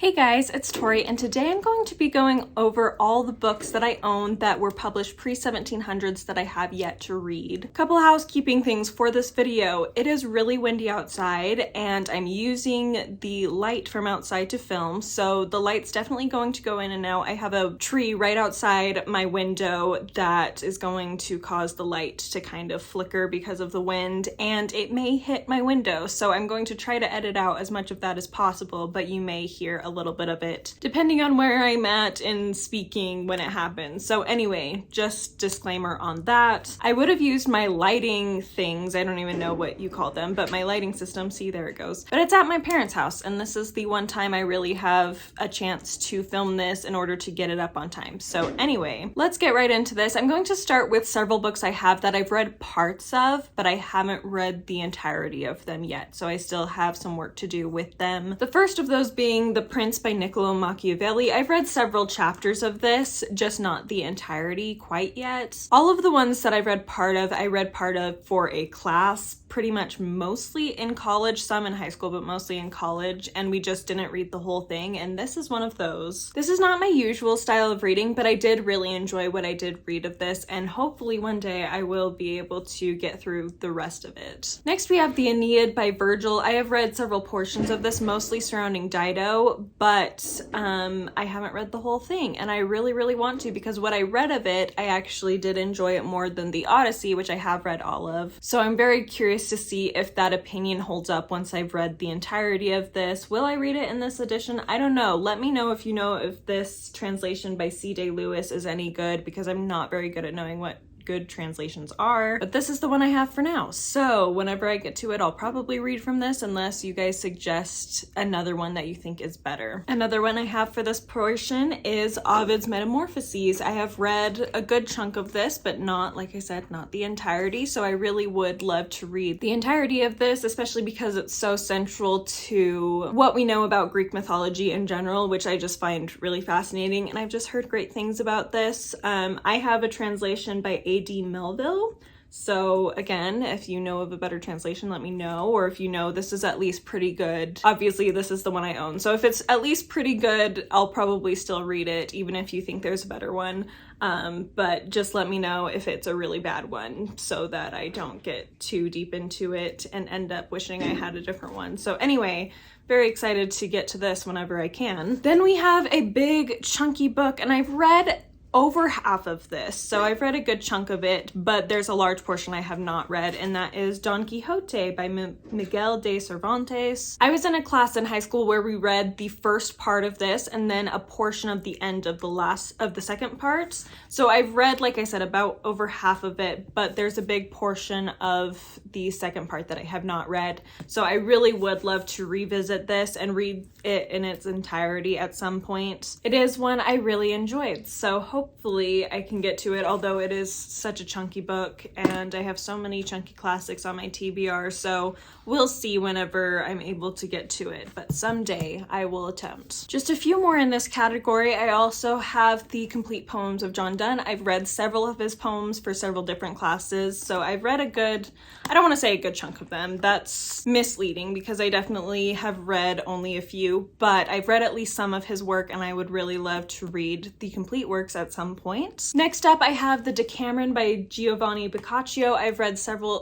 Hey guys, it's Tori, and today I'm going to be going over all the books that I own that were published pre-1700s that I have yet to read. Couple housekeeping things for this video. It is really windy outside, and I'm using the light from outside to film, so the light's definitely going to go in and out. I have a tree right outside my window that is going to cause the light to kind of flicker because of the wind, and it may hit my window, so I'm going to try to edit out as much of that as possible, but you may hear a little bit of it depending on where I'm at in speaking when it happens. So anyway, just disclaimer on that. I would have used my lighting things, I don't even know what you call them, but my lighting system, see, there it goes. But it's at my parents' house, and this is the one time I really have a chance to film this in order to get it up on time. So anyway, let's get right into this. I'm going to start with several books I have that I've read parts of, but I haven't read the entirety of them yet, so I still have some work to do with them. The first of those being The Prince by Niccolo Machiavelli. I've read several chapters of this, just not the entirety quite yet. All of the ones that I've read part of, I read part of for a class, pretty much mostly in college, some in high school, but mostly in college, and we just didn't read the whole thing, and this is one of those. This is not my usual style of reading, but I did really enjoy what I did read of this, and hopefully one day I will be able to get through the rest of it. Next we have The Aeneid by Virgil. I have read several portions of this, mostly surrounding Dido, but I haven't read the whole thing, and I really want to, because what I read of it, I actually did enjoy it more than the Odyssey, which I have read all of. So I'm very curious to see if that opinion holds up once I've read the entirety of this. Will I read it in this edition? I don't know. Let me know if you know if this translation by C.J. Lewis is any good, because I'm not very good at knowing what good translations are, but this is the one I have for now. So whenever I get to it, I'll probably read from this unless you guys suggest another one that you think is better. Another one I have for this portion is Ovid's Metamorphoses. I have read a good chunk of this, but not, like I said, not the entirety, so I really would love to read the entirety of this, especially because it's so central to what we know about Greek mythology in general, which I just find really fascinating, and I've just heard great things about this. I have a translation by A.D. Melville. So again, if you know of a better translation, let me know, or if you know this is at least pretty good. Obviously, this is the one I own, so if it's at least pretty good, I'll probably still read it, even if you think there's a better one. But just let me know if it's a really bad one so that I don't get too deep into it and end up wishing I had a different one. So anyway, very excited to get to this whenever I can. Then we have a big chunky book, and I've read over half of this, so I've read a good chunk of it, but there's a large portion I have not read, and that is Don Quixote by Miguel de Cervantes. I was in a class in high school where we read the first part of this and then a portion of the end of the second part. So I've read, like I said, about over half of it, but there's a big portion of the second part that I have not read. So I really would love to revisit this and read it in its entirety at some point. It is one I really enjoyed, so hopefully I can get to it, although it is such a chunky book and I have so many chunky classics on my TBR, so we'll see whenever I'm able to get to it, but someday I will attempt. Just a few more in this category. I also have the complete poems of John Donne. I've read several of his poems for several different classes, so I've read I don't want to say a good chunk of them, that's misleading because I definitely have read only a few, but I've read at least some of his work and I would really love to read the complete works at some point. Next up, I have the Decameron by Giovanni Boccaccio. I've read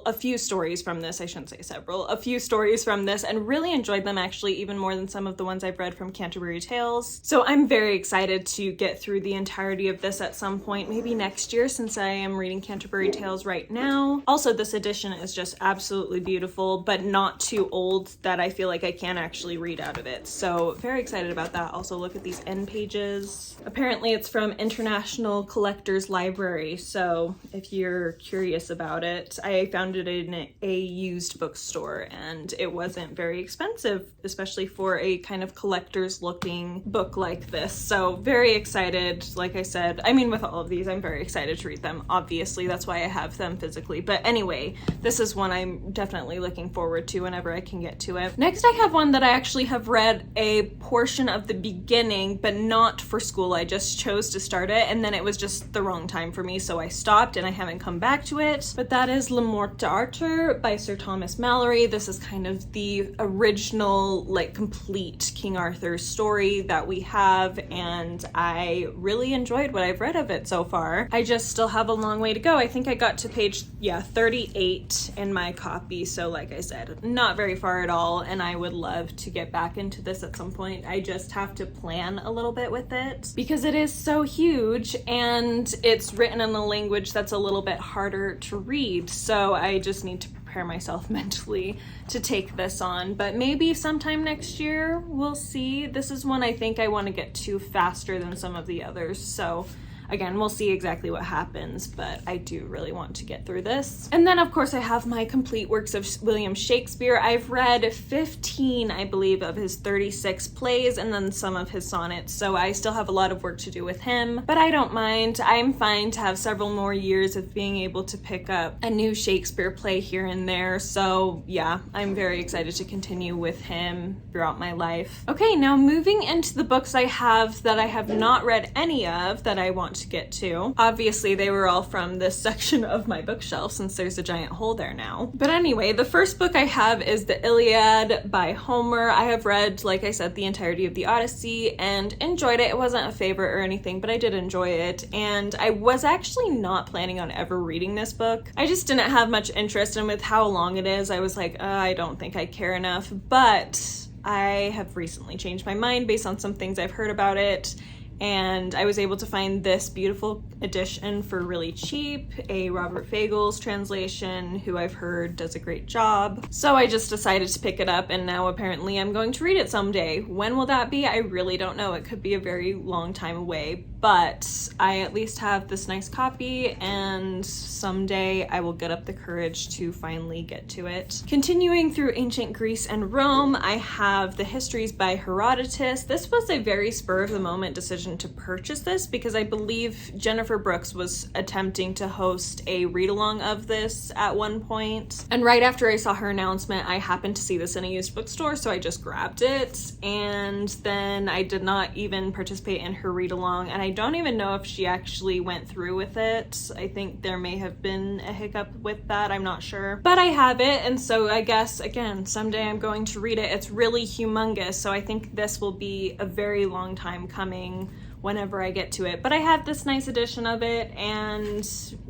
a few stories from this, I shouldn't say several, a few stories from this, and really enjoyed them actually, even more than some of the ones I've read from Canterbury Tales. So I'm very excited to get through the entirety of this at some point, maybe next year, since I am reading Canterbury Tales right now. Also, this edition is just absolutely beautiful, but not too old that I feel like I can actually read out of it. So very excited about that. Also, look at these end pages. Apparently it's from International Collectors Library, so if you're curious about it, I found it in a used bookstore and it wasn't very expensive, especially for a kind of collector's looking book like this. So very excited, like I said. I mean, with all of these, I'm very excited to read them. Obviously, that's why I have them physically. But anyway, this is one I'm definitely looking forward to whenever I can get to it. Next, I have one that I actually have read a portion of the beginning, but not for school. I just chose to start it, and then it was just the wrong time for me, so I stopped and I haven't come back to it. But that is Le Morte d'Arthur by Sir Thomas Malory. This is kind of the original, like, complete King Arthur story that we have, and I really enjoyed what I've read of it so far. I just still have a long way to go. I think I got to page 38 in my copy, so like I said, not very far at all, and I would love to get back into this at some point. I just have to plan a little bit with it because it is so huge and it's written in a language that's a little bit harder to read, so I just need to prepare myself mentally to take this on. But maybe sometime next year, we'll see. This is one I think I want to get to faster than some of the others, so again, we'll see exactly what happens, but I do really want to get through this. And then, of course, I have my complete works of William Shakespeare. I've read 15, I believe, of his 36 plays and then some of his sonnets, so I still have a lot of work to do with him, but I don't mind. I'm fine to have several more years of being able to pick up a new Shakespeare play here and there, so yeah, I'm very excited to continue with him throughout my life. Okay, now moving into the books I have that I have not read any of that I want to get to. Obviously, they were all from this section of my bookshelf since there's a giant hole there now. But anyway, the first book I have is the Iliad by Homer. I have read, like I said, the entirety of the Odyssey and enjoyed it. It wasn't a favorite or anything, but I did enjoy it. And I was actually not planning on ever reading this book. I just didn't have much interest, and with how long it is, I was like, I don't think I care enough. But I have recently changed my mind based on some things I've heard about it, and I was able to find this beautiful edition for really cheap, a Robert Fagles translation, who I've heard does a great job. So I just decided to pick it up, and now apparently I'm going to read it someday. When will that be? I really don't know. It could be a very long time away, but I at least have this nice copy, and someday I will get up the courage to finally get to it. Continuing through ancient Greece and Rome, I have the Histories by Herodotus. This was a very spur-of-the-moment decision to purchase this because I believe Jennifer Brooks was attempting to host a read-along of this at one point. And right after I saw her announcement, I happened to see this in a used bookstore, so I just grabbed it. And then I did not even participate in her read-along, and I don't even know if she actually went through with it. I think there may have been a hiccup with that, I'm not sure. But I have it, and so I guess, again, someday I'm going to read it. It's really humongous, so I think this will be a very long time coming whenever I get to it. But I have this nice edition of it, and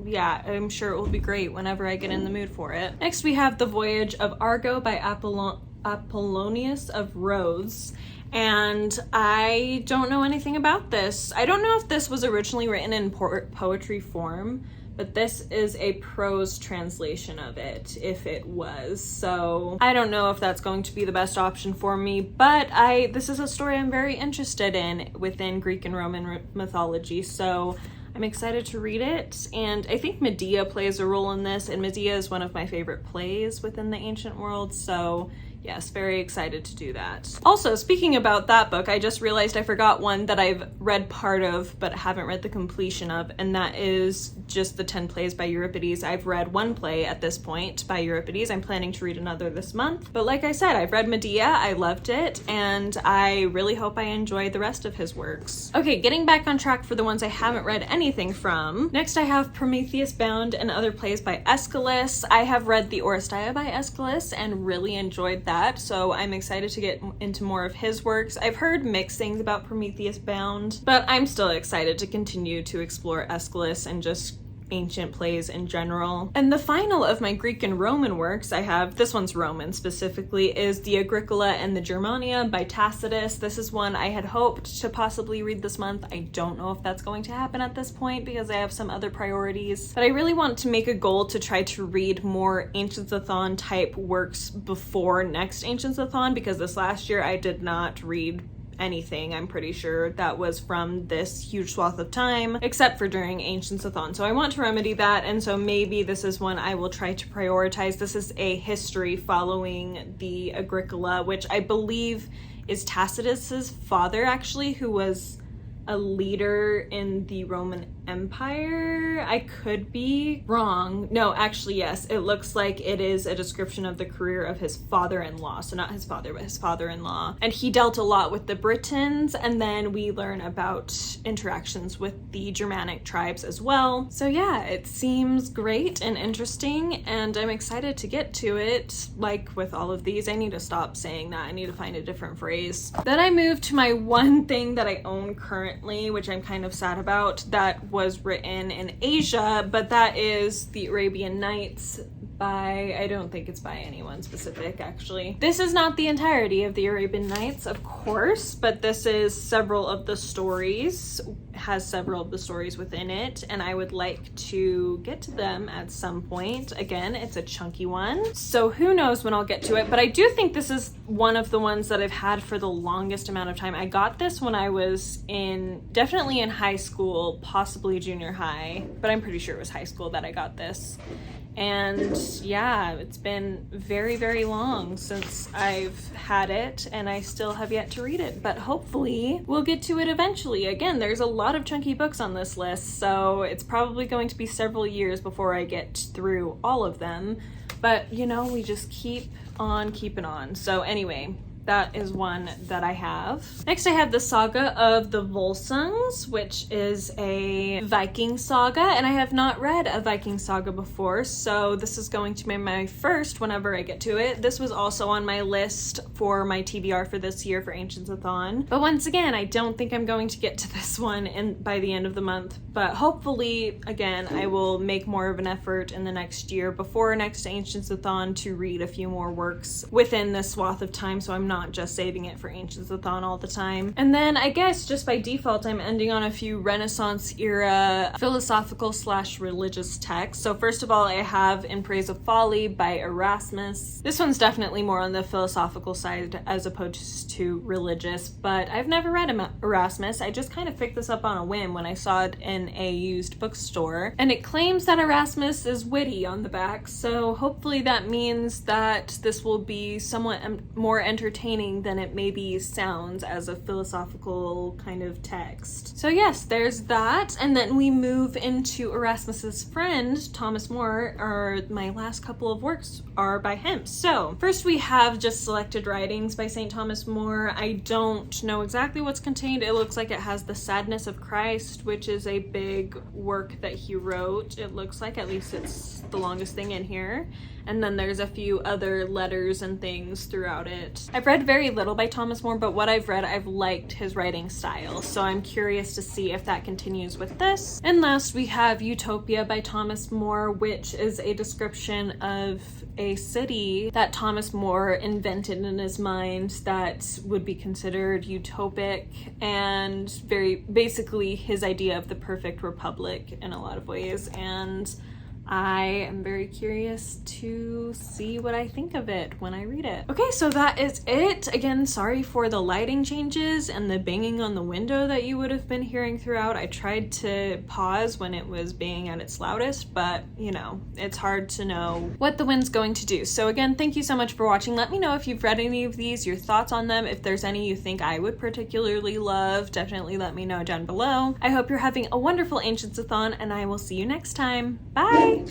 yeah, I'm sure it will be great whenever I get in the mood for it. Next, we have The Voyage of Argo by Apollonius of Rhodes. And I don't know anything about this. I don't know if this was originally written in poetry form, but this is a prose translation of it, if it was. So I don't know if that's going to be the best option for me, but this is a story I'm very interested in within Greek and Roman mythology, so I'm excited to read it. And I think Medea plays a role in this, and Medea is one of my favorite plays within the ancient world, so yes, very excited to do that. Also, speaking about that book, I just realized I forgot one that I've read part of but haven't read the completion of, and that is just the 10 Plays by Euripides. I've read one play at this point by Euripides. I'm planning to read another this month. But like I said, I've read Medea, I loved it, and I really hope I enjoy the rest of his works. Okay, getting back on track for the ones I haven't read anything from. Next, I have Prometheus Bound and Other Plays by Aeschylus. I have read the Oresteia by Aeschylus and really enjoyed that, so I'm excited to get into more of his works. I've heard mixed things about Prometheus Bound, but I'm still excited to continue to explore Aeschylus and just ancient plays in general. And the final of my Greek and Roman works I have, this one's Roman specifically, is the Agricola and the Germania by Tacitus. This is one I had hoped to possibly read this month. I don't know if that's going to happen at this point because I have some other priorities, but I really want to make a goal to try to read more Ancients-a-thon type works before next Ancients-a-thon, because this last year I did not read anything, I'm pretty sure, that was from this huge swath of time, except for during Ancients-a-thon. So I want to remedy that, and so maybe this is one I will try to prioritize. This is a history following the Agricola, which I believe is Tacitus's father, actually, who was a leader in the Roman Empire. I could be wrong. No, actually, yes. It looks like it is a description of the career of his father-in-law. So not his father, but his father-in-law. And he dealt a lot with the Britons, and then we learn about interactions with the Germanic tribes as well. So yeah, it seems great and interesting, and I'm excited to get to it. Like with all of these, I need to stop saying that. I need to find a different phrase. Then I moved to my one thing that I own currently, which I'm kind of sad about, that was written in Asia, but that is The Arabian Nights by, I don't think it's by anyone specific actually. This is not the entirety of The Arabian Nights, of course, but this is several of the stories, has several of the stories within it, and I would like to get to them at some point. Again, it's a chunky one, so who knows when I'll get to it, but I do think this is one of the ones that I've had for the longest amount of time. I got this when I was definitely in high school, possibly junior high, but I'm pretty sure it was high school that I got this. And yeah, it's been very, very long since I've had it, and I still have yet to read it, but hopefully we'll get to it eventually. Again, there's a lot of chunky books on this list, so it's probably going to be several years before I get through all of them, but you know, we just keep on keeping on. So anyway, that is one that I have. Next, I have the Saga of the Volsungs, which is a Viking saga, and I have not read a Viking saga before, so this is going to be my first whenever I get to it. This was also on my list for my TBR for this year for Ancients-a-thon, but once again, I don't think I'm going to get to this one by the end of the month, but hopefully, again, I will make more of an effort in the next year before next Ancients-a-thon to read a few more works within this swath of time, so I'm not just saving it for Ancients-a-thon all the time. And then I guess just by default, I'm ending on a few Renaissance era philosophical / religious texts. So first of all, I have In Praise of Folly by Erasmus. This one's definitely more on the philosophical side as opposed to religious, but I've never read Erasmus. I just kind of picked this up on a whim when I saw it in a used bookstore, and it claims that Erasmus is witty on the back, so hopefully that means that this will be somewhat more entertaining than it maybe sounds as a philosophical kind of text. So yes, there's that, and then we move into Erasmus's friend, Thomas More, or my last couple of works are by him. So first we have just selected writings by St. Thomas More. I don't know exactly what's contained. It looks like it has The Sadness of Christ, which is a big work that he wrote. It looks like, at least it's the longest thing in here. And then there's a few other letters and things throughout it. I've read very little by Thomas More, but what I've read, I've liked his writing style, so I'm curious to see if that continues with this. And last, we have Utopia by Thomas More, which is a description of a city that Thomas More invented in his mind that would be considered utopic, and very basically his idea of the perfect republic in a lot of ways. And I am very curious to see what I think of it when I read it. Okay, so that is it. Again, sorry for the lighting changes and the banging on the window that you would have been hearing throughout. I tried to pause when it was banging at its loudest, but you know, it's hard to know what the wind's going to do. So again, thank you so much for watching. Let me know if you've read any of these, your thoughts on them. If there's any you think I would particularly love, definitely let me know down below. I hope you're having a wonderful Ancients-a-thon, and I will see you next time. Bye!